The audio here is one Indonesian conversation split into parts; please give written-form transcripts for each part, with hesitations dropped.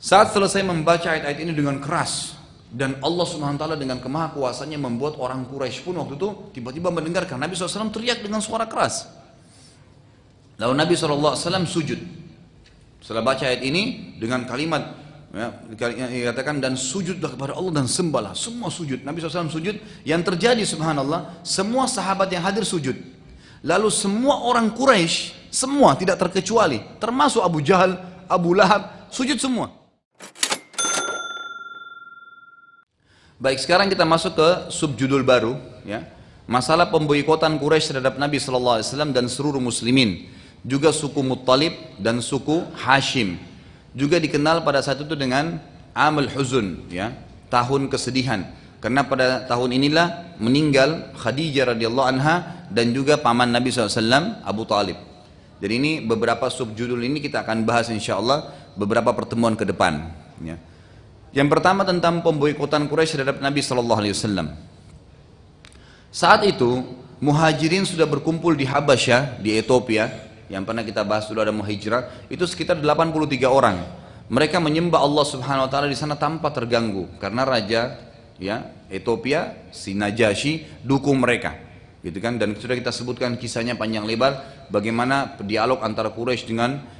Saat selesai membaca ayat-ayat ini dengan keras, dan Allah Subhanahu wa taala dengan kemahakuasaannya membuat orang Quraisy pun waktu itu tiba-tiba mendengarkan Nabi SAW teriak dengan suara keras. Lalu Nabi SAW sujud. Setelah baca ayat ini dengan kalimat dikatakan dan sujudlah kepada Allah dan sembahlah. Semua sujud. Nabi SAW sujud. Yang terjadi subhanallah, semua sahabat yang hadir sujud. Lalu semua orang Quraisy, semua tidak terkecuali, termasuk Abu Jahal, Abu Lahab, sujud semua. Baik, sekarang kita masuk ke subjudul baru, ya. Masalah pemboikotan Quraisy terhadap Nabi SAW dan seluruh muslimin, juga suku Muttalib dan suku Hashim, juga dikenal pada saat itu dengan Amul Huzun, ya, tahun kesedihan, karena pada tahun inilah meninggal Khadijah radhiyallahu anha dan juga paman Nabi SAW Abu Talib. Jadi ini beberapa subjudul ini kita akan bahas insyaallah beberapa pertemuan ke depan, ya. Yang pertama tentang pemboikotan Quraisy terhadap Nabi SAW. Saat itu Muhajirin sudah berkumpul di Habasyah, di Ethiopia, yang pernah kita bahas dulu ada mau hijrah, itu sekitar 83 orang. Mereka menyembah Allah Subhanahu wa taala di sana tanpa terganggu karena raja, ya, Ethiopia si Najasyi dukung mereka. Gitu kan, dan sudah kita sebutkan kisahnya panjang lebar bagaimana dialog antara Quraisy dengan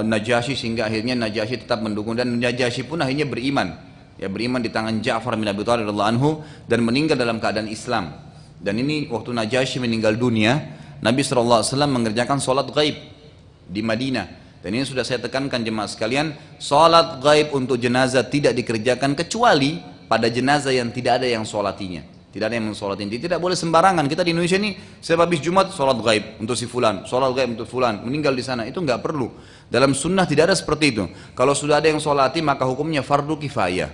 Najasyi sehingga akhirnya Najasyi tetap mendukung, dan Najasyi pun akhirnya beriman, ya, beriman di tangan Ja'far bin Abi Thalib radhiyallahu anhu dan meninggal dalam keadaan Islam. Dan ini waktu Najasyi meninggal dunia, Nabi SAW mengerjakan sholat gaib di Madinah. Dan ini sudah saya tekankan jemaah sekalian, sholat gaib untuk jenazah tidak dikerjakan kecuali pada jenazah yang tidak ada yang sholatinya. Tidak ada yang mensolatin, tidak boleh sembarangan. Kita di Indonesia ini setiap habis Jumat sholat gaib untuk si fulan, sholat gaib untuk fulan, meninggal di sana, itu nggak perlu. Dalam sunnah tidak ada seperti itu. Kalau sudah ada yang sholati maka hukumnya fardu kifayah.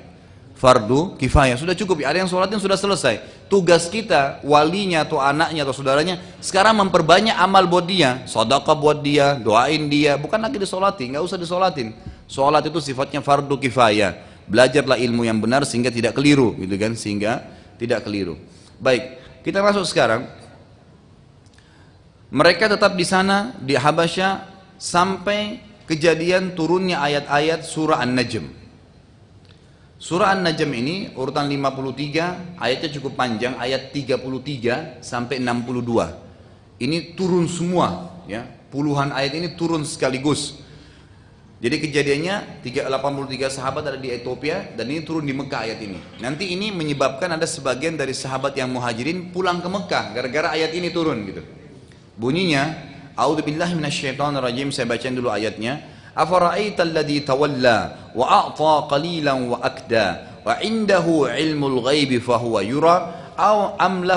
Fardu kifayah sudah cukup. Ada yang sholatin sudah selesai. Tugas kita, walinya atau anaknya atau saudaranya sekarang memperbanyak amal buat dia, sedekah buat dia, doain dia, bukan lagi disolati, nggak usah disolatin. Sholat itu sifatnya fardu kifayah. Belajarlah ilmu yang benar sehingga tidak keliru, gitu kan? Sehingga tidak keliru. Baik, kita masuk sekarang. Mereka tetap di sana di Habasyah sampai kejadian turunnya ayat-ayat surah An-Najm. Surah An-Najm ini urutan 53, ayatnya cukup panjang, ayat 33 sampai 62. Ini turun semua, ya. Puluhan ayat ini turun sekaligus. Jadi kejadiannya 83 sahabat ada di Ethiopia dan ini turun di Mekah ayat ini. Nanti ini menyebabkan ada sebagian dari sahabat yang Muhajirin pulang ke Mekah gara-gara ayat ini turun gitu. Bunyinya, A'udzubillahi minasyaitonirrajim, saya bacain dulu ayatnya. Afara'aital ladzi tawalla wa a'ta qalilan wa akda wa 'indahu 'ilmul ghaibi fahuwa yura أو أم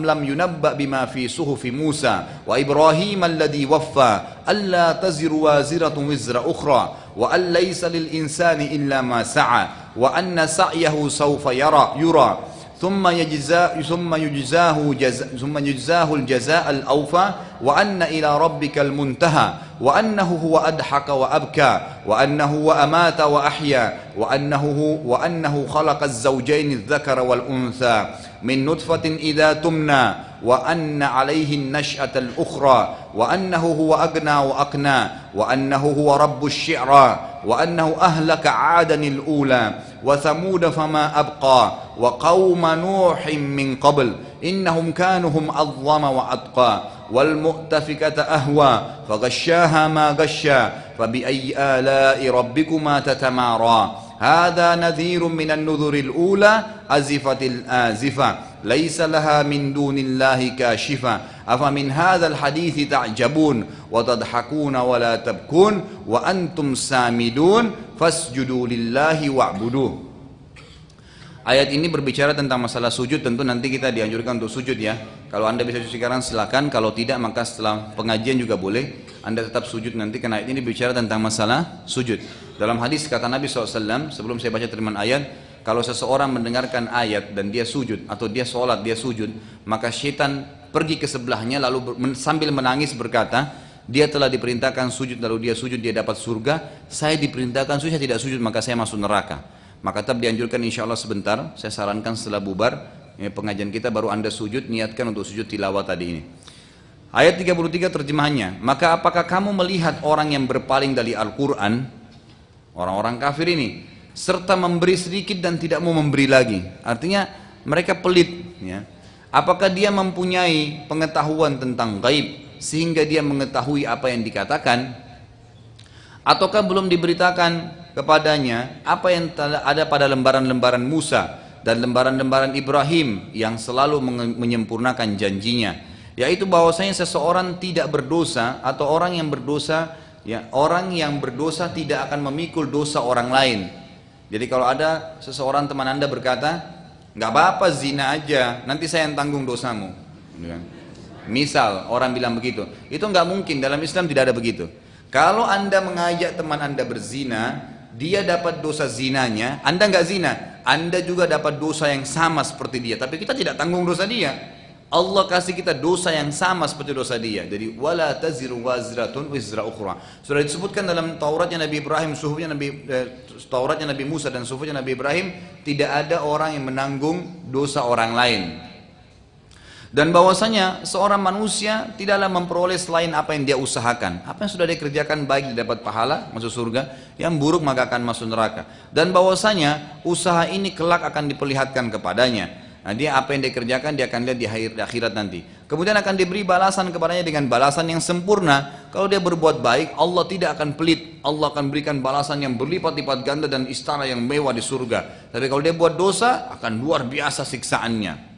لم ينبأ بما في صحف موسى وإبراهيم الذي وفى ألا تزر وازرة وزر أخرى وأن ليس للإنسان إلا ما سعى وأن سعيه سوف يرى ثم يجزاه الجزاء الأوفى وأن إلى ربك المنتهى وأنه هو أضحك وأبكى وأنه هو أمات وأحيا وأنه خلق الزوجين الذكر والأنثى من نطفة إذا تمنى وأن عليه النشأة الأخرى وأنه هو أغنى وأقنى وأنه هو رب الشعرى وأنه أهلك عادا الأولى وثمود فما أبقى وقوم نوح من قبل إنهم كانوا هم أظلم وأتقى والمؤتفكة أهوى فغشاها ما غشى فبأي آلاء ربكما تتمارى هذا نذير من النذر الأولى أزفت الآزفة ليس لها من دون الله كاشفة أفمن هذا الحديث تعجبون وتضحكون ولا تبكون وأنتم سامدون فاسجدوا لله واعبدوه. Ayat ini berbicara tentang masalah sujud. Tentu nanti kita dianjurkan untuk sujud, ya. Kalau anda bisa sujud sekarang silakan, kalau tidak maka setelah pengajian juga boleh anda tetap sujud nanti, karena ayat ini bicara tentang masalah sujud. Dalam hadis kata Nabi SAW, sebelum saya baca terjemahan ayat, kalau seseorang mendengarkan ayat dan dia sujud atau dia sholat dia sujud, maka syaitan pergi ke sebelahnya lalu sambil menangis berkata, dia telah diperintahkan sujud lalu dia sujud, dia dapat surga. Saya diperintahkan sujud, saya tidak sujud maka saya masuk neraka. Maka tetap dianjurkan insya Allah sebentar, saya sarankan setelah bubar pengajian kita baru anda sujud, niatkan untuk sujud tilawah tadi ini. Ayat 33 terjemahannya, maka apakah kamu melihat orang yang berpaling dari Al-Quran orang-orang kafir ini, serta memberi sedikit dan tidak mau memberi lagi. Artinya mereka pelit, ya. Apakah dia mempunyai pengetahuan tentang gaib sehingga dia mengetahui apa yang dikatakan, ataukah belum diberitakan kepadanya apa yang ada pada lembaran-lembaran Musa dan lembaran-lembaran Ibrahim yang selalu menyempurnakan janjinya, yaitu bahwasanya seseorang tidak berdosa atau orang yang berdosa, ya, orang yang berdosa tidak akan memikul dosa orang lain. Jadi kalau ada seseorang teman anda berkata, nggak apa-apa zina aja, nanti saya yang tanggung dosamu, misal orang bilang begitu, itu nggak mungkin. Dalam Islam tidak ada begitu. Kalau anda mengajak teman anda berzina, dia dapat dosa zinanya, anda nggak zina, anda juga dapat dosa yang sama seperti dia, tapi kita tidak tanggung dosa dia. Allah kasih kita dosa yang sama seperti dosa dia. Jadi wala taziru wazratun wizra ukhra. Sudah disebutkan dalam Tauratnya Nabi Ibrahim, Tauratnya Nabi Musa dan suhufnya Nabi Ibrahim, tidak ada orang yang menanggung dosa orang lain. Dan bahwasanya seorang manusia tidaklah memperoleh selain apa yang dia usahakan. Apa yang sudah dia kerjakan baik dia dapat pahala masuk surga, yang buruk maka akan masuk neraka. Dan bahwasanya usaha ini kelak akan diperlihatkan kepadanya. Nah, dia apa yang dia kerjakan dia akan lihat di akhirat nanti. Kemudian akan diberi balasan kepadanya dengan balasan yang sempurna. Kalau dia berbuat baik, Allah tidak akan pelit. Allah akan berikan balasan yang berlipat-lipat ganda dan istana yang mewah di surga. Tapi kalau dia buat dosa, akan luar biasa siksaannya.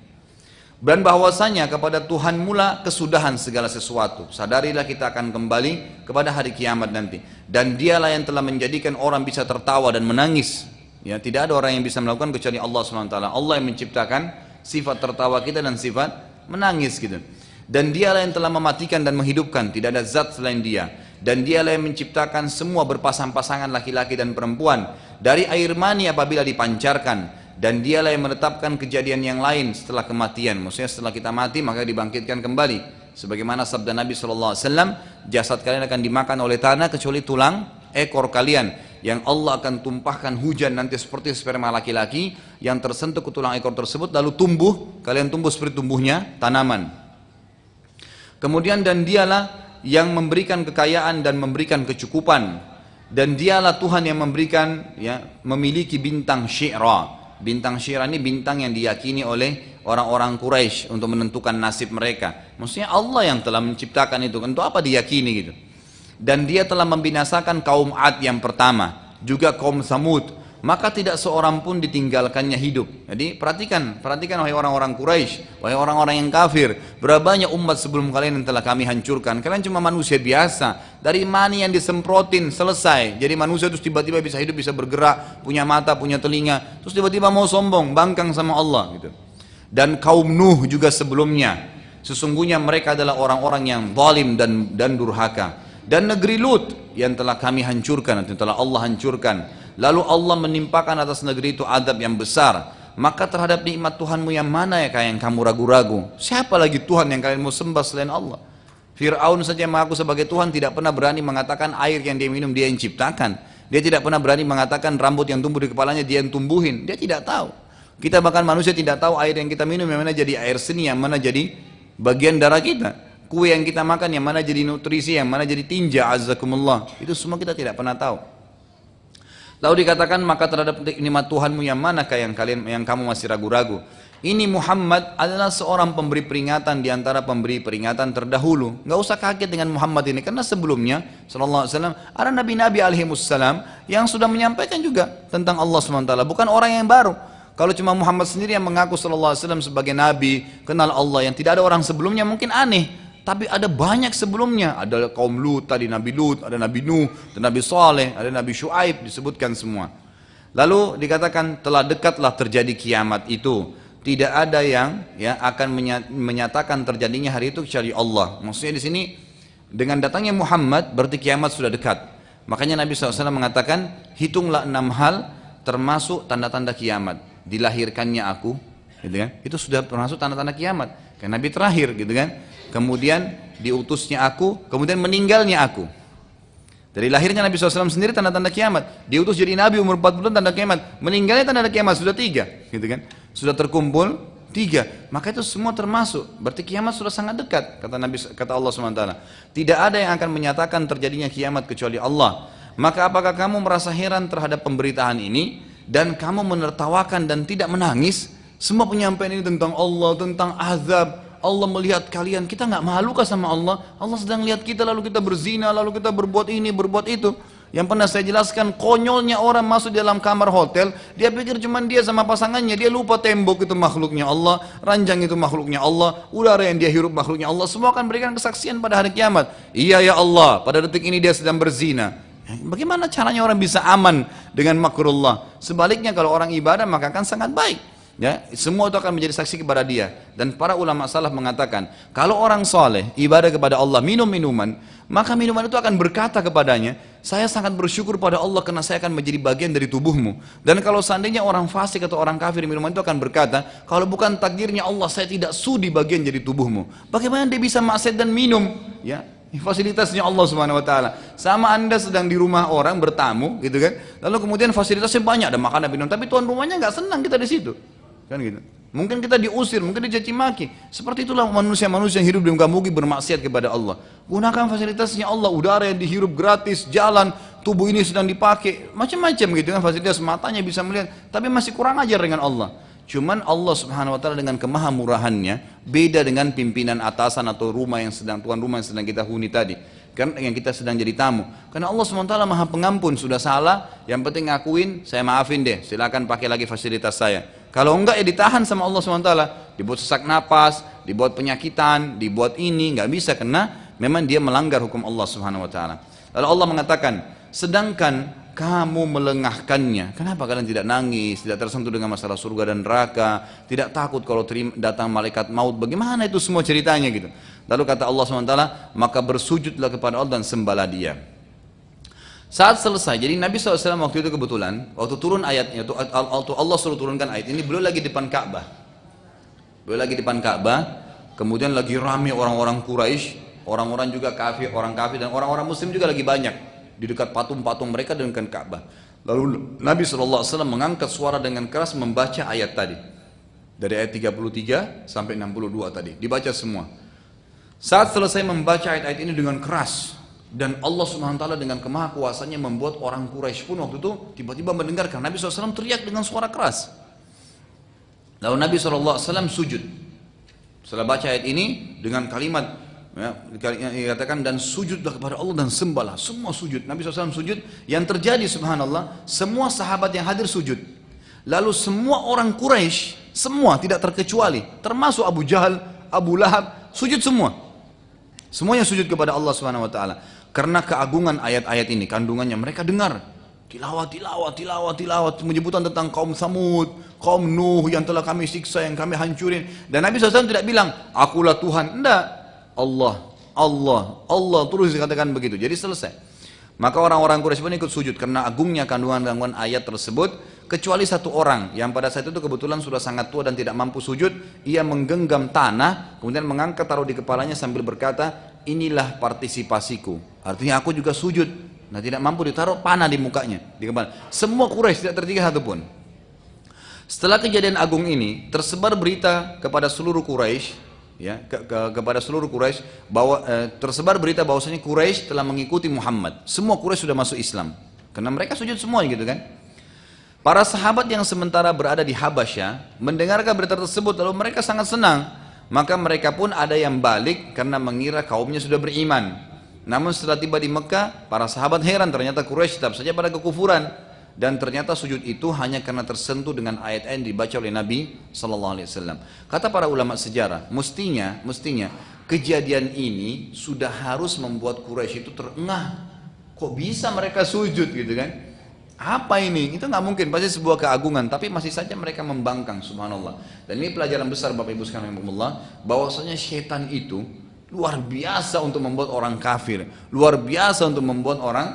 Dan bahwasanya kepada Tuhan mula kesudahan segala sesuatu. Sadarilah kita akan kembali kepada hari kiamat nanti. Dan dialah yang telah menjadikan orang bisa tertawa dan menangis. Ya, tidak ada orang yang bisa melakukan kecuali Allah SWT. Allah yang menciptakan sifat tertawa kita dan sifat menangis gitu. Dan dialah yang telah mematikan dan menghidupkan, tidak ada zat selain dia. Dan dialah yang menciptakan semua berpasang-pasangan laki-laki dan perempuan dari air mani apabila dipancarkan. Dan dialah yang menetapkan kejadian yang lain setelah kematian. Maksudnya setelah kita mati maka dibangkitkan kembali. Sebagaimana sabda Nabi SAW, jasad kalian akan dimakan oleh tanah kecuali tulang ekor kalian, yang Allah akan tumpahkan hujan nanti seperti sperma laki-laki yang tersentuh ke tulang ekor tersebut, lalu tumbuh, kalian tumbuh seperti tumbuhnya tanaman. Kemudian dan dialah yang memberikan kekayaan dan memberikan kecukupan, dan dialah Tuhan yang memberikan, ya, memiliki bintang Syi'ra. Bintang Syi'ra ini bintang yang diyakini oleh orang-orang Quraisy untuk menentukan nasib mereka. Maksudnya Allah yang telah menciptakan itu, untuk apa diyakini gitu. Dan dia telah membinasakan kaum Ad yang pertama, juga kaum Samud, maka tidak seorang pun ditinggalkannya hidup. Jadi perhatikan wahai orang-orang Quraisy, wahai orang-orang yang kafir, berapa banyak umat sebelum kalian yang telah kami hancurkan. Kalian cuma manusia biasa, dari mani yang disemprotin selesai. Jadi manusia terus tiba-tiba bisa hidup, bisa bergerak, punya mata, punya telinga, terus tiba-tiba mau sombong, bangkang sama Allah gitu. Dan kaum Nuh juga sebelumnya, sesungguhnya mereka adalah orang-orang yang zalim dan durhaka. Dan negeri Lut yang telah kami hancurkan, yang telah Allah hancurkan. Lalu Allah menimpakan atas negeri itu adab yang besar. Maka terhadap nikmat Tuhanmu yang mana ya yang kamu ragu-ragu? Siapa lagi Tuhan yang kalian mau sembah selain Allah? Fir'aun saja yang mengaku sebagai Tuhan tidak pernah berani mengatakan air yang dia minum dia yang ciptakan. Dia tidak pernah berani mengatakan rambut yang tumbuh di kepalanya dia yang tumbuhin. Dia tidak tahu. Kita bahkan manusia tidak tahu air yang kita minum yang mana jadi air seni, yang mana jadi bagian darah kita. Kue yang kita makan yang mana jadi nutrisi, yang mana jadi tinja, azzakumullah. Itu semua kita tidak pernah tahu. Lalu dikatakan maka terhadap nikmat Tuhanmu yang manakah yang kamu masih ragu-ragu? Ini Muhammad adalah seorang pemberi peringatan di antara pemberi peringatan terdahulu. Enggak usah kaget dengan Muhammad ini, karena sebelumnya sallallahu alaihi wasallam ada nabi-nabi alaihimussalam yang sudah menyampaikan juga tentang Allah SWT. Bukan orang yang baru. Kalau cuma Muhammad sendiri yang mengaku sallallahu alaihi wasallam sebagai nabi, kenal Allah, yang tidak ada orang sebelumnya, mungkin aneh. Tapi ada banyak sebelumnya, ada kaum Lut, tadi Nabi Lut, ada Nabi Nuh, ada Nabi Saleh, ada Nabi Syuaib, disebutkan semua. Lalu dikatakan telah dekatlah terjadi kiamat itu. Tidak ada yang akan menyatakan terjadinya hari itu kecuali Allah. Maksudnya di sini dengan datangnya Muhammad berarti kiamat sudah dekat. Makanya Nabi SAW mengatakan hitunglah 6 hal termasuk tanda-tanda kiamat. Dilahirkannya aku, gitu kan? Itu sudah termasuk tanda-tanda kiamat. Karena Nabi terakhir, gitu kan? Kemudian diutusnya aku, kemudian meninggalnya aku. Dari lahirnya Nabi SAW sendiri tanda-tanda kiamat. Diutus jadi Nabi umur 40 tahun tanda kiamat. Meninggalnya tanda kiamat sudah 3, gitu kan? Sudah terkumpul 3. Maka itu semua termasuk. Berarti kiamat sudah sangat dekat, kata Allah SWT. Tidak ada yang akan menyatakan terjadinya kiamat kecuali Allah. Maka apakah kamu merasa heran terhadap pemberitaan ini dan kamu menertawakan dan tidak menangis? Semua penyampaian ini tentang Allah, tentang azab, Allah melihat kalian, kita nggak malukah sama Allah? Allah sedang lihat kita, lalu kita berzina, lalu kita berbuat ini, berbuat itu. Yang pernah saya jelaskan, konyolnya orang masuk di dalam kamar hotel, dia pikir cuma dia sama pasangannya, dia lupa tembok itu makhluknya Allah, ranjang itu makhluknya Allah, udara yang dia hirup makhluknya Allah, semua akan berikan kesaksian pada hari kiamat. Iya ya Allah, pada detik ini dia sedang berzina. Bagaimana caranya orang bisa aman dengan makrullah? Sebaliknya kalau orang ibadah maka akan sangat baik. Ya, semua itu akan menjadi saksi kepada dia. Dan para ulama salaf mengatakan, kalau orang soleh ibadah kepada Allah minum minuman, maka minuman itu akan berkata kepadanya, saya sangat bersyukur pada Allah karena saya akan menjadi bagian dari tubuhmu. Dan kalau seandainya orang fasik atau orang kafir minuman itu akan berkata, kalau bukan takdirnya Allah saya tidak sudi bagian dari tubuhmu. Bagaimana dia bisa maksiat dan minum? Ya, fasilitasnya Allah Subhanahu wa taala. Sama Anda sedang di rumah orang bertamu gitu kan. Lalu kemudian fasilitasnya banyak, ada makanan minum, tapi tuan rumahnya nggak senang kita di situ. Kan gitu. Mungkin kita diusir, mungkin dicaci maki. Seperti itulah manusia-manusia yang hidup di muka bumi bermaksiat kepada Allah. Gunakan fasilitasnya Allah, udara yang dihirup gratis, jalan, tubuh ini sedang dipakai, macam-macam gitu kan, fasilitas matanya bisa melihat, tapi masih kurang ajar dengan Allah. Cuman Allah Subhanahu wa taala dengan kemahamurahannya beda dengan pimpinan atasan atau rumah yang sedang tuan rumah yang sedang kita huni tadi. Kan yang kita sedang jadi tamu. Karena Allah Subhanahu wa taala Maha Pengampun, sudah salah, yang penting ngakuin, saya maafin deh, silakan pakai lagi fasilitas saya. Kalau enggak ya ditahan sama Allah SWT, dibuat sesak napas, dibuat penyakitan, dibuat ini, nggak bisa karena memang dia melanggar hukum Allah Subhanahu Wa Taala. Lalu Allah mengatakan, sedangkan kamu melengahkannya, kenapa kalian tidak nangis, tidak tersentuh dengan masalah surga dan neraka, tidak takut kalau datang malaikat maut, bagaimana itu semua ceritanya gitu. Lalu kata Allah SWT, maka bersujudlah kepada Allah dan sembahlah dia. Saat selesai, jadi Nabi SAW waktu itu kebetulan, waktu turun ayatnya, waktu Allah suruh turunkan ayat ini, beliau lagi di depan Ka'bah. Beliau lagi di depan Ka'bah, kemudian lagi rame orang-orang Quraisy, orang-orang juga kafir, orang kafir dan orang-orang Muslim juga lagi banyak di dekat patung-patung mereka dan dekat Ka'bah. Lalu Nabi SAW mengangkat suara dengan keras membaca ayat tadi, dari ayat 33 sampai 62 tadi, dibaca semua. Saat selesai membaca ayat-ayat ini dengan keras, dan Allah Subhanahu wa taala dengan kemahakuasaannya membuat orang Quraisy pun waktu itu tiba-tiba mendengarkan Nabi SAW teriak dengan suara keras. Lalu Nabi SAW sujud. Setelah baca ayat ini dengan kalimat ya, dikatakan dan sujudlah kepada Allah dan sembahlah. Semua sujud. Nabi SAW sujud. Yang terjadi subhanallah, semua sahabat yang hadir sujud. Lalu semua orang Quraisy, semua tidak terkecuali, termasuk Abu Jahal, Abu Lahab, sujud semua. Semuanya sujud kepada Allah Subhanahu wa taala. Karena keagungan ayat-ayat ini, kandungannya mereka dengar tilawat, penyebutan tentang kaum Samud, kaum Nuh yang telah kami siksa, yang kami hancurin. Dan Nabi SAW tidak bilang, akulah Tuhan. Enggak. Allah terus dikatakan begitu. Jadi selesai. Maka orang-orang Quraisy pun ikut sujud karena agungnya kandungan-kandungan ayat tersebut, kecuali satu orang yang pada saat itu kebetulan sudah sangat tua dan tidak mampu sujud. Ia menggenggam tanah, kemudian mengangkat taruh di kepalanya sambil berkata, inilah partisipasiku. Artinya aku juga sujud. Nah tidak mampu ditaruh panah di mukanya, di kepala. Semua Quraisy tidak tertinggal satupun. Setelah kejadian agung ini, tersebar berita kepada seluruh Quraisy, ya, kepada seluruh Quraisy bahwa tersebar berita bahwasanya Quraisy telah mengikuti Muhammad. Semua Quraisy sudah masuk Islam, karena mereka sujud semua gitu kan. Para sahabat yang sementara berada di Habasyah mendengarkan berita tersebut, lalu mereka sangat senang. Maka mereka pun ada yang balik karena mengira kaumnya sudah beriman. Namun setelah tiba di Mekah, para sahabat heran ternyata Quraisy tetap saja pada kekufuran. Dan ternyata sujud itu hanya karena tersentuh dengan ayat-ayat yang dibaca oleh Nabi SAW. Kata para ulama sejarah, mestinya kejadian ini sudah harus membuat Quraisy itu terengah. Kok bisa mereka sujud gitu kan? Apa ini? Itu nggak mungkin, pasti sebuah keagungan. Tapi masih saja mereka membangkang, subhanallah. Dan ini pelajaran besar Bapak Ibu sekalian, bahwasanya syaitan itu luar biasa untuk membuat orang kafir, luar biasa untuk membuat orang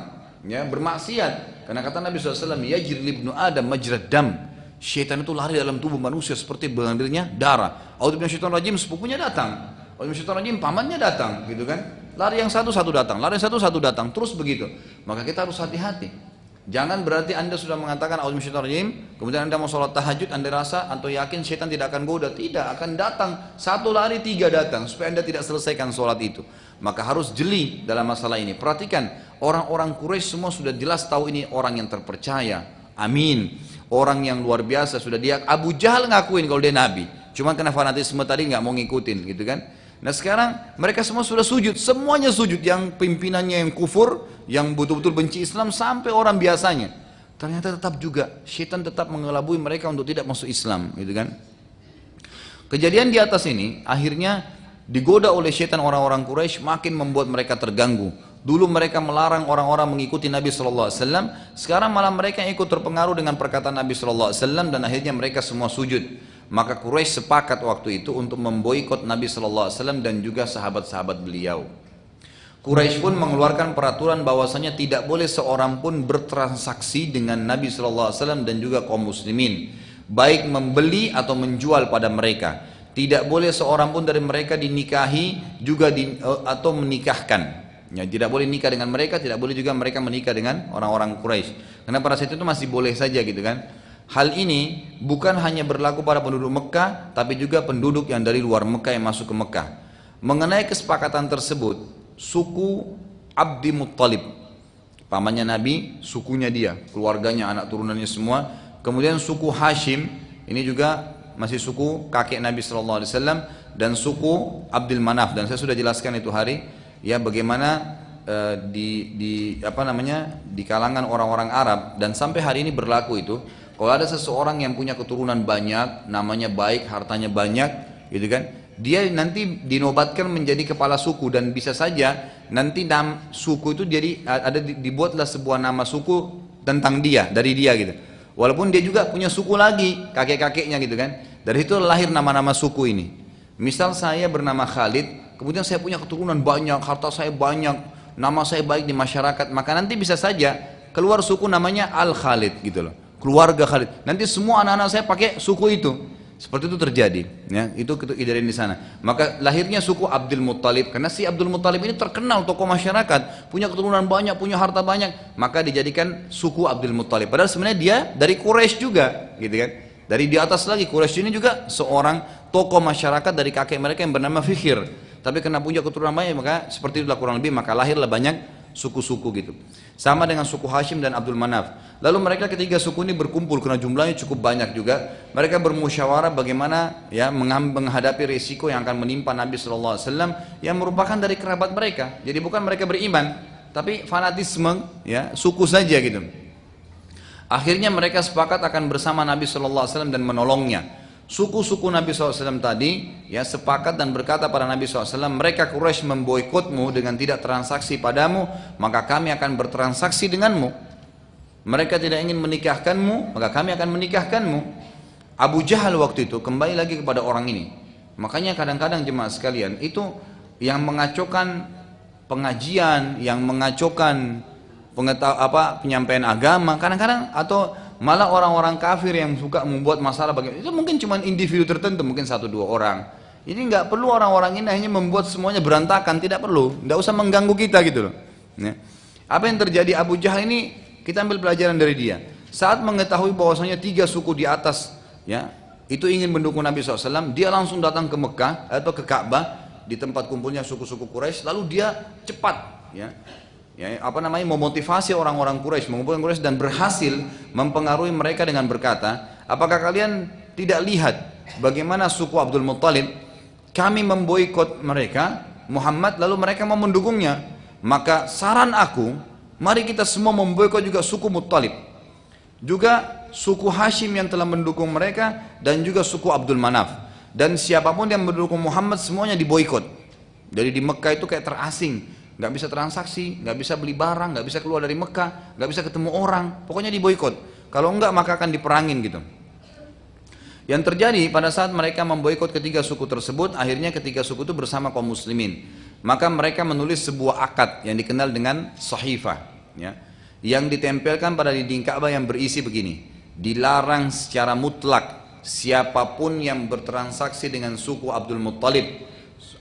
ya bermaksiat. Karena kata Nabi SAW, yajri ibnu Adam majrad dam. Syaitan itu lari dalam tubuh manusia seperti mengalirnya darah. A'udzu billahi minasyaitonir rajim, sepupunya datang. A'udzu billahi minasyaitonir rajim, pamannya datang, gitu kan? Lari yang satu datang, lari yang satu datang, terus begitu. Maka kita harus hati-hati. Jangan berarti Anda sudah mengatakan a'udzu billahi minasyaitonir rajim, kemudian Anda mau sholat tahajud, Anda rasa atau yakin syaitan tidak akan goda. Tidak, akan datang. Satu lari, tiga datang, supaya Anda tidak selesaikan sholat itu. Maka harus jeli dalam masalah ini. Perhatikan, Orang-orang Quraisy semua sudah jelas tahu ini orang yang terpercaya, amin, orang yang luar biasa. Sudah dia, Abu Jahal ngakuin kalau dia nabi, cuma karena fanatisme tadi nggak mau ngikutin gitu kan. Nah sekarang mereka semua sudah sujud, semuanya sujud, yang pimpinannya yang kufur, yang betul-betul benci Islam, sampai orang biasanya. Ternyata tetap juga syaitan tetap mengelabui mereka untuk tidak masuk Islam gitu kan. Kejadian di atas ini akhirnya digoda oleh syaitan orang-orang Quraisy, makin membuat mereka terganggu. Dulu mereka melarang orang-orang mengikuti Nabi SAW, sekarang malah mereka ikut terpengaruh dengan perkataan Nabi SAW, dan akhirnya mereka semua sujud. Maka Quraisy sepakat waktu itu untuk memboikot Nabi SAW dan juga sahabat-sahabat beliau. Quraisy pun mengeluarkan peraturan bahwasanya tidak boleh seorang pun bertransaksi dengan Nabi SAW dan juga kaum muslimin, baik membeli atau menjual pada mereka. Tidak boleh seorang pun dari mereka dinikahi juga atau menikahkan. Ya, tidak boleh nikah dengan mereka, tidak boleh juga mereka menikah dengan orang-orang Quraisy. Karena pada saat itu masih boleh saja gitu kan. Hal ini bukan hanya berlaku pada penduduk Mekah, tapi juga penduduk yang dari luar Mekah yang masuk ke Mekah. Mengenai kesepakatan tersebut, suku Abdi Muttalib, pamannya Nabi, sukunya dia, keluarganya, anak turunannya semua. Kemudian suku Hashim, ini juga masih suku kakek Nabi SAW, dan suku Abdul Manaf. Dan saya sudah jelaskan itu hari. Ya bagaimana di kalangan orang-orang Arab dan sampai hari ini berlaku itu, kalau ada seseorang yang punya keturunan banyak, namanya baik, hartanya banyak, gitu kan, dia nanti dinobatkan menjadi kepala suku, dan bisa saja nanti suku itu jadi dibuatlah sebuah nama suku tentang dia, dari dia gitu. Walaupun dia juga punya suku lagi, kakek-kakeknya gitu kan. Dari itu lahir nama-nama suku ini. Misal saya bernama Khalid, kemudian saya punya keturunan banyak, harta saya banyak, nama saya baik di masyarakat, maka nanti bisa saja keluar suku namanya Al-Khalid gitu loh, keluarga Khalid. Nanti semua anak-anak saya pakai suku itu. Seperti itu terjadi, ya, itu kejadian di sana. Maka lahirnya suku Abdul Muttalib, karena si Abdul Muttalib ini terkenal tokoh masyarakat, punya keturunan banyak, punya harta banyak, maka dijadikan suku Abdul Muttalib. Padahal sebenarnya dia dari Quraisy juga, gitu kan. Dari di atas lagi, Quraisy ini juga seorang tokoh masyarakat dari kakek mereka yang bernama Fikhr. Tapi karena punya keturunan banyak, maka seperti itulah kurang lebih, maka lahirlah banyak suku-suku gitu. Sama dengan suku Hashim dan Abdul Manaf. Lalu mereka ketiga suku ini berkumpul karena jumlahnya cukup banyak juga. Mereka bermusyawarah bagaimana ya menghadapi risiko yang akan menimpa Nabi SAW yang merupakan dari kerabat mereka. Jadi bukan mereka beriman, tapi fanatisme ya suku saja gitu. Akhirnya mereka sepakat akan bersama Nabi SAW dan menolongnya. Suku-suku Nabi SAW tadi ya sepakat dan berkata pada Nabi SAW, mereka Quraisy memboikotmu dengan tidak transaksi padamu, maka kami akan bertransaksi denganmu. Mereka tidak ingin menikahkanmu, maka kami akan menikahkanmu. Abu Jahal waktu itu kembali lagi kepada orang ini. Makanya kadang-kadang jemaah sekalian itu yang mengacaukan pengajian, yang mengacaukan penyampaian agama kadang-kadang, atau malah orang-orang kafir yang suka membuat masalah bagaimana, itu mungkin cuma individu tertentu, mungkin 1-2 orang. Ini nggak perlu orang-orang ini hanya membuat semuanya berantakan, tidak perlu, nggak usah mengganggu kita gitu loh. Ya. Apa yang terjadi Abu Jahal ini, kita ambil pelajaran dari dia. Saat mengetahui bahwasanya 3 suku di atas ya itu ingin mendukung Nabi SAW, dia langsung datang ke Mekah atau ke Ka'bah di tempat kumpulnya suku-suku Quraisy, lalu dia cepat memotivasi orang-orang Quraisy, mengumpulkan Quraisy, dan berhasil mempengaruhi mereka dengan berkata, apakah kalian tidak lihat bagaimana suku Abdul Muttalib, kami memboikot mereka Muhammad, lalu mereka mau mendukungnya, maka saran aku, mari kita semua memboikot juga suku Muttalib, juga suku Hashim yang telah mendukung mereka, dan juga suku Abdul Manaf, dan siapapun yang mendukung Muhammad semuanya diboikot. Jadi di Mekah itu kayak terasing, nggak bisa transaksi, nggak bisa beli barang, nggak bisa keluar dari Mekah, nggak bisa ketemu orang, pokoknya diboikot. Kalau enggak maka akan diperangin gitu. Yang terjadi pada saat mereka memboikot ketiga suku tersebut, akhirnya ketiga suku itu bersama kaum muslimin. Maka mereka menulis sebuah akad yang dikenal dengan sahifah, ya, yang ditempelkan pada dinding Ka'bah yang berisi begini: dilarang secara mutlak siapapun yang bertransaksi dengan suku Abdul Muttalib,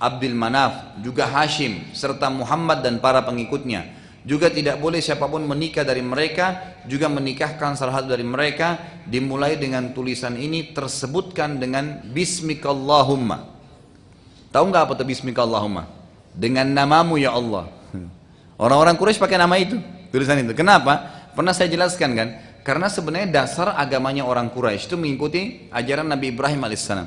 Abdul Manaf, juga Hashim, serta Muhammad dan para pengikutnya. Juga tidak boleh siapapun menikah dari mereka, juga menikahkan salah satu dari mereka. Dimulai dengan tulisan ini tersebutkan dengan Bismikallahumma. Tahu nggak apa itu Bismikallahumma? Dengan namamu ya Allah. Orang-orang Quraisy pakai nama itu, tulisan itu. Kenapa? Pernah saya jelaskan kan? Karena sebenarnya dasar agamanya orang Quraisy itu mengikuti ajaran Nabi Ibrahim alaihissalam.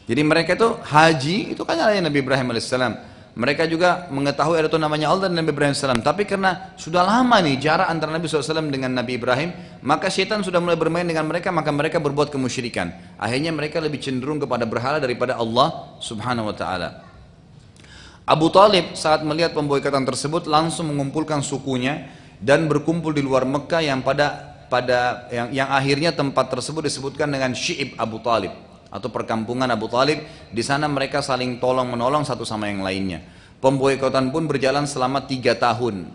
Jadi mereka itu haji itu kan ada Nabi Ibrahim alaihissalam. Mereka juga mengetahui ada itu namanya Allah dan Nabi Ibrahim alaihissalam. Tapi karena sudah lama nih jarak antara Nabi SAW dengan Nabi Ibrahim, maka syaitan sudah mulai bermain dengan mereka, maka mereka berbuat kemusyrikan. Akhirnya mereka lebih cenderung kepada berhala daripada Allah Subhanahu Wa Taala. Abu Talib saat melihat pemboikotan tersebut langsung mengumpulkan sukunya dan berkumpul di luar Mekah yang akhirnya tempat tersebut disebutkan dengan Syi'ib Abu Talib atau perkampungan Abu Talib. Di sana mereka saling tolong menolong satu sama yang lainnya. Pemboikotan pun berjalan selama 3 tahun.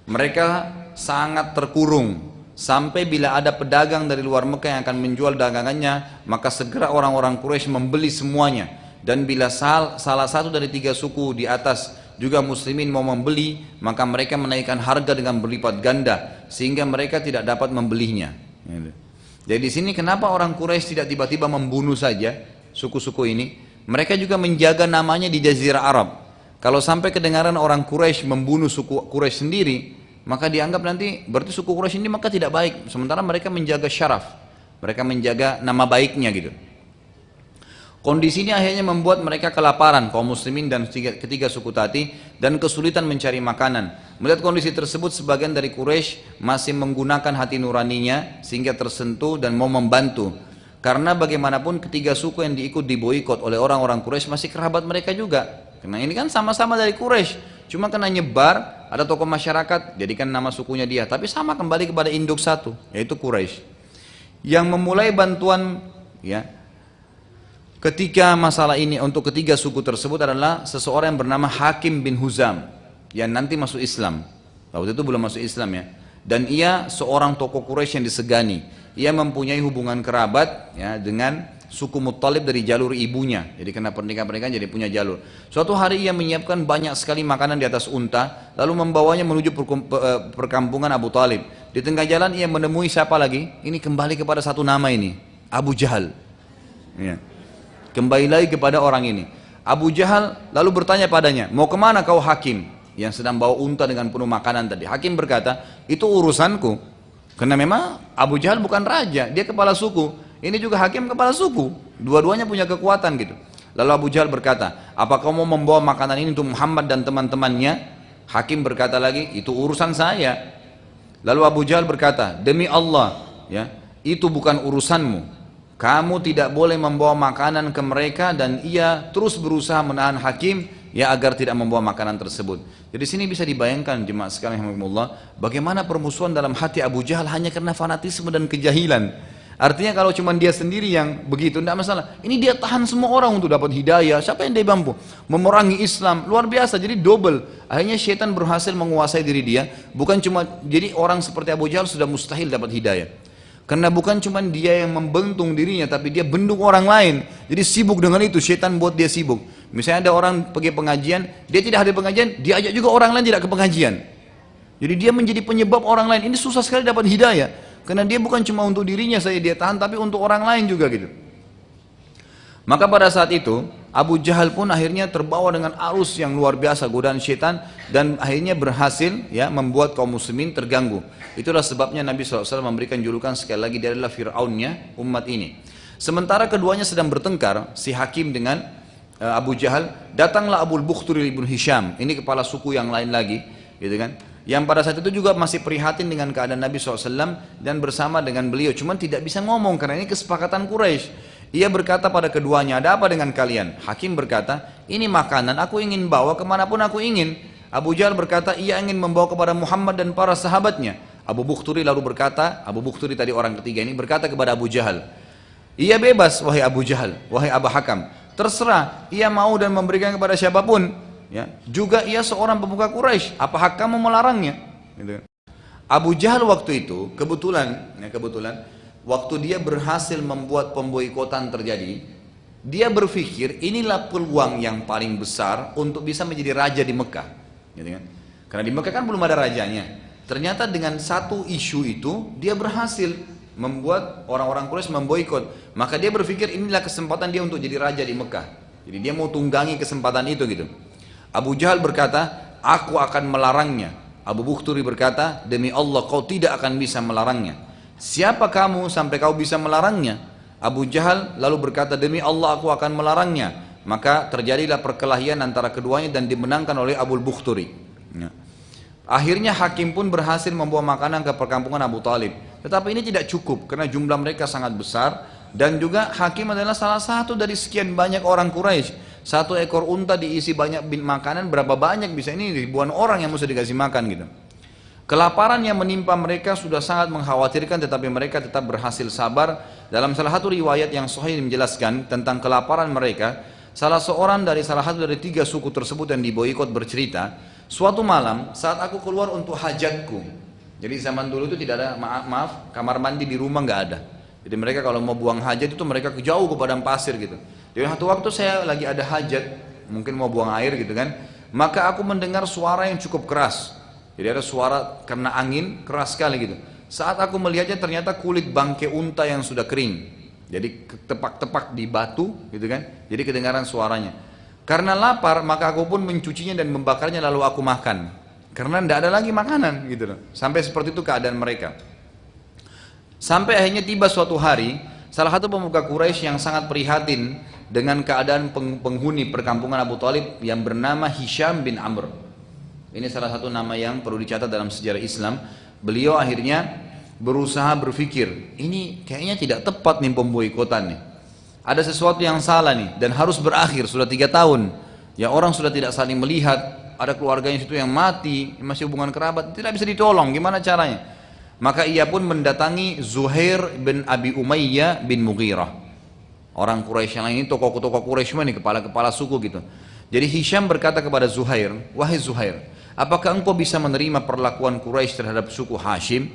Mereka sangat terkurung sampai bila ada pedagang dari luar Mekah yang akan menjual dagangannya, maka segera orang-orang Quraisy membeli semuanya. Dan bila salah satu dari 3 suku di atas juga muslimin mau membeli, maka mereka menaikkan harga dengan berlipat ganda sehingga mereka tidak dapat membelinya. Jadi di sini kenapa orang Quraisy tidak tiba-tiba membunuh saja suku-suku ini? Mereka juga menjaga namanya di Jazirah Arab. Kalau sampai kedengaran orang Quraisy membunuh suku Quraisy sendiri, maka dianggap nanti berarti suku Quraisy ini maka tidak baik. Sementara mereka menjaga syaraf, mereka menjaga nama baiknya gitu. Kondisi ini akhirnya membuat mereka kelaparan, kaum muslimin dan ketiga suku tadi, dan kesulitan mencari makanan. Melihat kondisi tersebut, sebagian dari Quraisy masih menggunakan hati nuraninya sehingga tersentuh dan mau membantu. Karena bagaimanapun ketiga suku yang diikut diboikot oleh orang-orang Quraisy masih kerabat mereka juga. Karena ini kan sama-sama dari Quraisy, cuma kena nyebar, ada tokoh masyarakat, jadikan nama sukunya dia. Tapi sama kembali kepada induk satu, yaitu Quraisy. Yang memulai bantuan, ya. Ketika masalah ini untuk ketiga suku tersebut adalah seseorang yang bernama Hakim bin Huzam yang nanti masuk Islam. Waktu itu belum masuk Islam ya. Dan ia seorang tokoh Quraisy yang disegani. Ia mempunyai hubungan kerabat ya dengan suku Muttalib dari jalur ibunya. Jadi karena pernikahan jadi punya jalur. Suatu hari ia menyiapkan banyak sekali makanan di atas unta lalu membawanya menuju perkampungan Abu Talib. Di tengah jalan ia menemui siapa lagi? Ini kembali kepada satu nama ini, Abu Jahal. Ya. Kembali lagi kepada orang ini. Abu Jahal lalu bertanya padanya, mau kemana kau Hakim? Yang sedang bawa unta dengan penuh makanan tadi. Hakim berkata, itu urusanku. Karena memang Abu Jahal bukan raja, dia kepala suku. Ini juga Hakim kepala suku. Dua-duanya punya kekuatan gitu. Lalu Abu Jahal berkata, apa kau mau membawa makanan ini untuk Muhammad dan teman-temannya? Hakim berkata lagi, itu urusan saya. Lalu Abu Jahal berkata, demi Allah, ya, itu bukan urusanmu. Kamu tidak boleh membawa makanan ke mereka, dan ia terus berusaha menahan Hakim ya agar tidak membawa makanan tersebut. Jadi sini bisa dibayangkan jemaah sekalian rahimakumullah, bagaimana permusuhan dalam hati Abu Jahal hanya karena fanatisme dan kejahilan. Artinya kalau cuma dia sendiri yang begitu tidak masalah. Ini dia tahan semua orang untuk dapat hidayah. Siapa yang dia mampu memerangi Islam luar biasa. Jadi double. Akhirnya syaitan berhasil menguasai diri dia. Bukan cuma jadi orang seperti Abu Jahal sudah mustahil dapat hidayah. Karena bukan cuma dia yang membentung dirinya, tapi dia bendung orang lain. Jadi sibuk dengan itu, syaitan buat dia sibuk. Misalnya ada orang pergi pengajian, dia tidak hadir pengajian, dia ajak juga orang lain tidak ke pengajian. Jadi dia menjadi penyebab orang lain. Ini susah sekali dapat hidayah. Karena dia bukan cuma untuk dirinya saja dia tahan, tapi untuk orang lain juga gitu. Maka pada saat itu, Abu Jahal pun akhirnya terbawa dengan arus yang luar biasa godaan syaitan, dan akhirnya berhasil ya membuat kaum muslimin terganggu. Itulah sebabnya Nabi SAW memberikan julukan sekali lagi, dia adalah Fir'aunnya umat ini. Sementara keduanya sedang bertengkar, si Hakim dengan Abu Jahal, datanglah Abu Bukhtur ibn Hisham, ini kepala suku yang lain lagi, gitu kan? Yang pada saat itu juga masih prihatin dengan keadaan Nabi SAW dan bersama dengan beliau, cuman tidak bisa ngomong karena ini kesepakatan Quraisy. Ia berkata pada keduanya, ada apa dengan kalian? Hakim berkata, ini makanan aku ingin bawa kemanapun aku ingin. Abu Jahal berkata, ia ingin membawa kepada Muhammad dan para sahabatnya. Abu Bukhturi lalu berkata, Abu Bukhturi tadi orang ketiga ini berkata kepada Abu Jahal, ia bebas wahai Abu Jahal, wahai Abu Hakam, terserah ia mau dan memberikan kepada siapapun. Ya, juga ia seorang pemuka Quraisy, apa hak kamu melarangnya? Gitu. Abu Jahal waktu itu kebetulan waktu dia berhasil membuat pemboikotan terjadi, dia berpikir inilah peluang yang paling besar untuk bisa menjadi raja di Mekah, gitu kan? Karena di Mekah kan belum ada rajanya. Ternyata dengan satu isu itu dia berhasil membuat orang-orang Quraisy memboikot. Maka dia berpikir inilah kesempatan dia untuk jadi raja di Mekah. Jadi dia mau tunggangi kesempatan itu gitu. Abu Jahal berkata, aku akan melarangnya. Abu Bukhturi berkata, demi Allah kau tidak akan bisa melarangnya. Siapa kamu sampai kau bisa melarangnya? Abu Jahal lalu berkata, demi Allah aku akan melarangnya. Maka terjadilah perkelahian antara keduanya dan dimenangkan oleh Abu Bukhturi. Ya. Akhirnya hakim pun berhasil membawa makanan ke perkampungan Abu Talib. Tetapi ini tidak cukup karena jumlah mereka sangat besar. Dan juga hakim adalah salah satu dari sekian banyak orang Quraisy. Satu ekor unta diisi banyak makanan, berapa banyak bisa, ini ribuan orang yang mesti dikasih makan gitu. Kelaparan yang menimpa mereka sudah sangat mengkhawatirkan, tetapi mereka tetap berhasil sabar. Dalam salah satu riwayat yang sahih menjelaskan tentang kelaparan mereka, salah seorang dari salah satu dari 3 suku tersebut yang diboikot bercerita, suatu malam saat aku keluar untuk hajatku. Jadi zaman dulu itu tidak ada, maaf, kamar mandi di rumah nggak ada. Jadi mereka kalau mau buang hajat itu mereka jauh ke padang pasir gitu. Jadi satu waktu saya lagi ada hajat, mungkin mau buang air gitu kan, maka aku mendengar suara yang cukup keras. Jadi ada suara karena angin keras sekali gitu. Saat aku melihatnya ternyata kulit bangkai unta yang sudah kering. Jadi tepak-tepak di batu gitu kan. Jadi kedengaran suaranya. Karena lapar maka aku pun mencucinya dan membakarnya lalu aku makan. Karena tidak ada lagi makanan gitu loh. Sampai seperti itu keadaan mereka. Sampai akhirnya tiba suatu hari, salah satu pemuka Quraisy yang sangat prihatin dengan keadaan penghuni perkampungan Abu Talib yang bernama Hisham bin Amr. Ini salah satu nama yang perlu dicatat dalam sejarah Islam. Beliau akhirnya berusaha berpikir, ini kayaknya tidak tepat nih pemboikotan nih. Ada sesuatu yang salah nih dan harus berakhir, sudah 3 tahun. Ya orang sudah tidak saling melihat, ada keluarganya situ yang mati, masih hubungan kerabat, tidak bisa ditolong, gimana caranya? Maka ia pun mendatangi Zuhair bin Abi Umayyah bin Mughirah. Orang Quraisy yang lain ini tokoh-tokoh Quraisy ini, kepala-kepala suku gitu. Jadi Hisham berkata kepada Zuhair, wahai Zuhair, apakah engkau bisa menerima perlakuan Quraisy terhadap suku Hashim?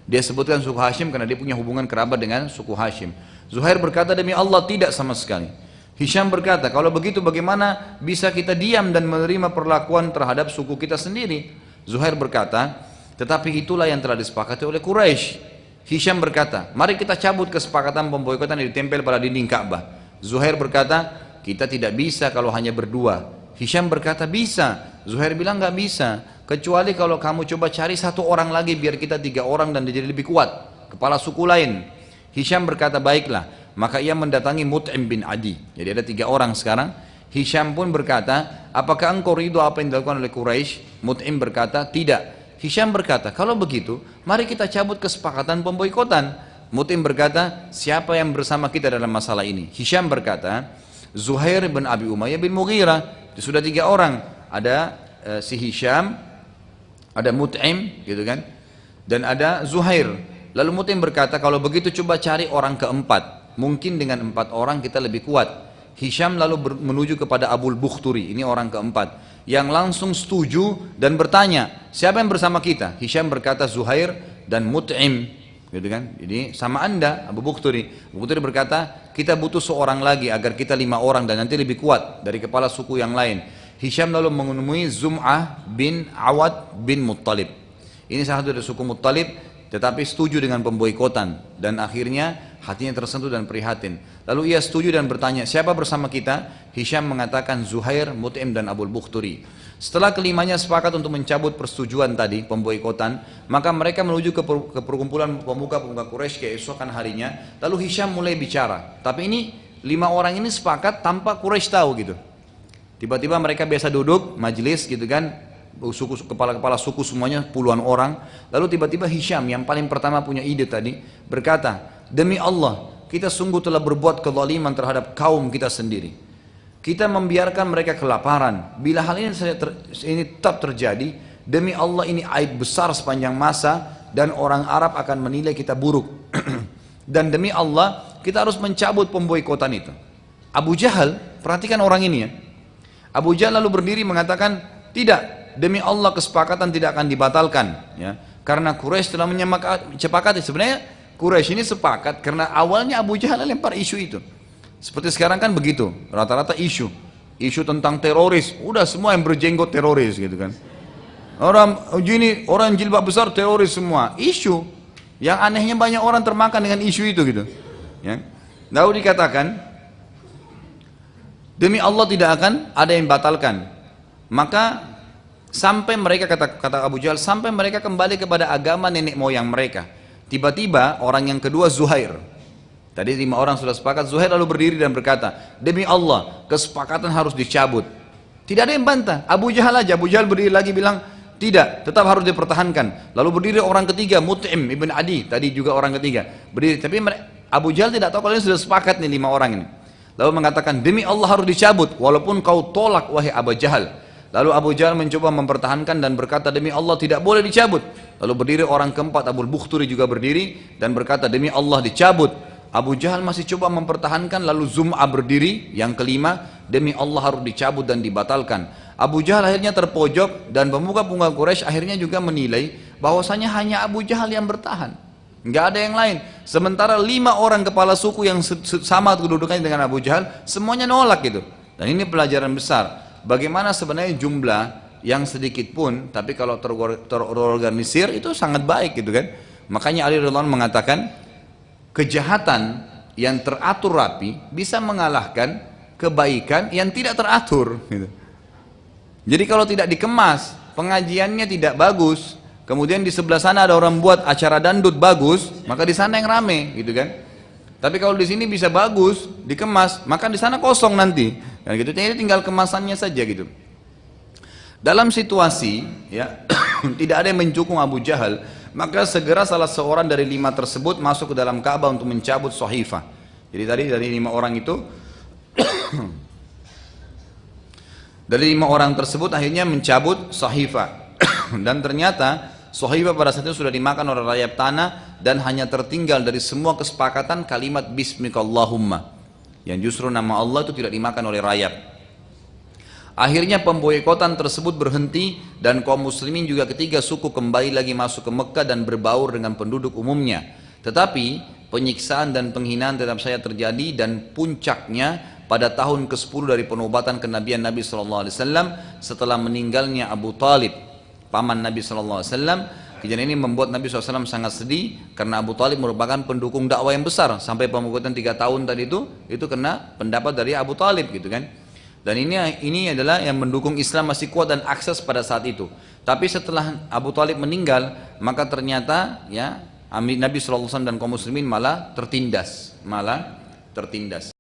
Dia sebutkan suku Hashim karena dia punya hubungan kerabat dengan suku Hashim. Zuhair berkata, demi Allah tidak sama sekali. Hisham berkata, kalau begitu bagaimana bisa kita diam dan menerima perlakuan terhadap suku kita sendiri? Zuhair berkata, tetapi itulah yang telah disepakati oleh Quraisy. Hisham berkata, mari kita cabut kesepakatan pemboikotan yang ditempel pada dinding Ka'bah. Zuhair berkata, kita tidak bisa kalau hanya berdua. Hisham berkata, bisa. Zuhair bilang nggak bisa, kecuali kalau kamu coba cari 1 orang lagi biar kita 3 orang dan jadi lebih kuat, kepala suku lain. Hisham berkata, baiklah. Maka ia mendatangi Mut'im bin Adi. Jadi ada 3 orang sekarang. Hisham pun berkata, apakah engkau ridho apa yang dilakukan oleh Quraisy? Mut'im berkata, tidak. Hisham berkata, kalau begitu mari kita cabut kesepakatan pemboikotan. Mut'im berkata, siapa yang bersama kita dalam masalah ini? Hisham berkata, Zuhair bin Abi Umayyah bin Mughirah. Itu sudah 3 orang. Ada si Hisham, ada Mut'im gitu kan, dan ada Zuhair. Lalu Mut'im berkata, kalau begitu coba cari orang keempat, mungkin dengan 4 orang kita lebih kuat. Hisham lalu menuju kepada Abu Bukhturi, ini orang keempat, yang langsung setuju dan bertanya, siapa yang bersama kita? Hisham berkata, Zuhair dan Mut'im gitu kan. Jadi sama anda Abu Bukhturi. Abu Bukhturi berkata, kita butuh seorang lagi agar kita 5 orang dan nanti lebih kuat dari kepala suku yang lain. Hisham lalu menemui Zum'ah bin Awad bin Muttalib. Ini salah satu dari suku Muttalib, tetapi setuju dengan pemboikotan dan akhirnya hatinya tersentuh dan prihatin. Lalu ia setuju dan bertanya, siapa bersama kita? Hisham mengatakan Zuhair, Mut'im dan Abu Bukhturi. Setelah kelimanya sepakat untuk mencabut persetujuan tadi, pemboikotan, maka mereka menuju ke perkumpulan pemuka-pemuka Quraisy keesokan harinya. Lalu Hisham mulai bicara. Tapi ini 5 orang ini sepakat tanpa Quraisy tahu gitu. Tiba-tiba mereka biasa duduk, majelis gitu kan, kepala-kepala suku semuanya puluhan orang. Lalu tiba-tiba Hisham yang paling pertama punya ide tadi berkata, demi Allah, kita sungguh telah berbuat kezaliman terhadap kaum kita sendiri. Kita membiarkan mereka kelaparan. Bila hal ini tetap terjadi, demi Allah ini aib besar sepanjang masa dan orang Arab akan menilai kita buruk. Dan demi Allah, kita harus mencabut pemboikotan itu. Abu Jahal, perhatikan orang ini ya. Abu Jahal lalu berdiri mengatakan, tidak, demi Allah kesepakatan tidak akan dibatalkan ya, karena Quraisy telah menyepakati. Sebenarnya Quraisy ini sepakat karena awalnya Abu Jahal lempar isu itu. Seperti sekarang kan begitu, rata-rata isu tentang teroris, udah semua yang berjenggot teroris gitu kan. Orang jilbab besar teroris semua. Isu yang anehnya banyak orang termakan dengan isu itu gitu ya. Lalu dikatakan, demi Allah tidak akan ada yang batalkan. Maka Sampai mereka, kata Abu Jahal, sampai mereka kembali kepada agama nenek moyang mereka. Tiba-tiba orang yang kedua, Zuhair. Tadi 5 orang sudah sepakat, Zuhair lalu berdiri dan berkata, demi Allah, kesepakatan harus dicabut. Tidak ada yang bantah, Abu Jahal aja. Abu Jahal berdiri lagi bilang, tidak, tetap harus dipertahankan. Lalu berdiri orang ketiga, Mut'im ibn Adi, tadi juga orang ketiga. Berdiri, tapi Abu Jahal tidak tahu kalau ini sudah sepakat nih 5 orang ini. Lalu mengatakan, demi Allah harus dicabut, walaupun kau tolak wahai Abu Jahal. Lalu Abu Jahal mencoba mempertahankan dan berkata, demi Allah tidak boleh dicabut. Lalu berdiri orang keempat, Abu Bukhturi juga berdiri dan berkata, demi Allah dicabut. Abu Jahal masih coba mempertahankan, lalu Zum'ah berdiri, yang kelima, demi Allah harus dicabut dan dibatalkan. Abu Jahal akhirnya terpojok dan pemuka-pemuka Quraisy akhirnya juga menilai bahwasanya hanya Abu Jahal yang bertahan. Nggak ada yang lain. Sementara 5 orang kepala suku yang sama kedudukannya dengan Abu Jahal, semuanya nolak gitu. Dan ini pelajaran besar. Bagaimana sebenarnya jumlah yang sedikit pun, tapi kalau terorganisir itu sangat baik gitu kan. Makanya Ali radhiyallahu anhu mengatakan, kejahatan yang teratur rapi bisa mengalahkan kebaikan yang tidak teratur gitu. Jadi kalau tidak dikemas, pengajiannya tidak bagus, kemudian di sebelah sana ada orang buat acara dandut bagus, maka di sana yang rame gitu kan. Tapi kalau di sini bisa bagus, dikemas, maka di sana kosong nanti. Dan gitu, jadi tinggal kemasannya saja gitu. Dalam situasi ya tidak ada yang mencukung Abu Jahal, maka segera salah seorang dari 5 tersebut masuk ke dalam Ka'bah untuk mencabut sahifah. Jadi tadi dari 5 orang itu dari 5 orang tersebut akhirnya mencabut sahifah. Dan ternyata sahifah pada saat itu sudah dimakan oleh rayap tanah dan hanya tertinggal dari semua kesepakatan kalimat Bismikallahumma, yang justru nama Allah itu tidak dimakan oleh rayap. Akhirnya pemboikotan tersebut berhenti dan kaum muslimin juga ketiga suku kembali lagi masuk ke Mekah dan berbaur dengan penduduk umumnya. Tetapi penyiksaan dan penghinaan tetap saja terjadi dan puncaknya pada tahun ke-10 dari penobatan kenabian Nabi SAW setelah meninggalnya Abu Talib, paman Nabi SAW. Kejadian ini membuat Nabi SAW sangat sedih karena Abu Talib merupakan pendukung dakwah yang besar. Sampai pemboikotan 3 tahun tadi itu kena pendapat dari Abu Talib gitu kan. Dan ini adalah yang mendukung Islam masih kuat dan akses pada saat itu. Tapi setelah Abu Talib meninggal, maka ternyata ya Nabi SAW dan kaum muslimin malah tertindas.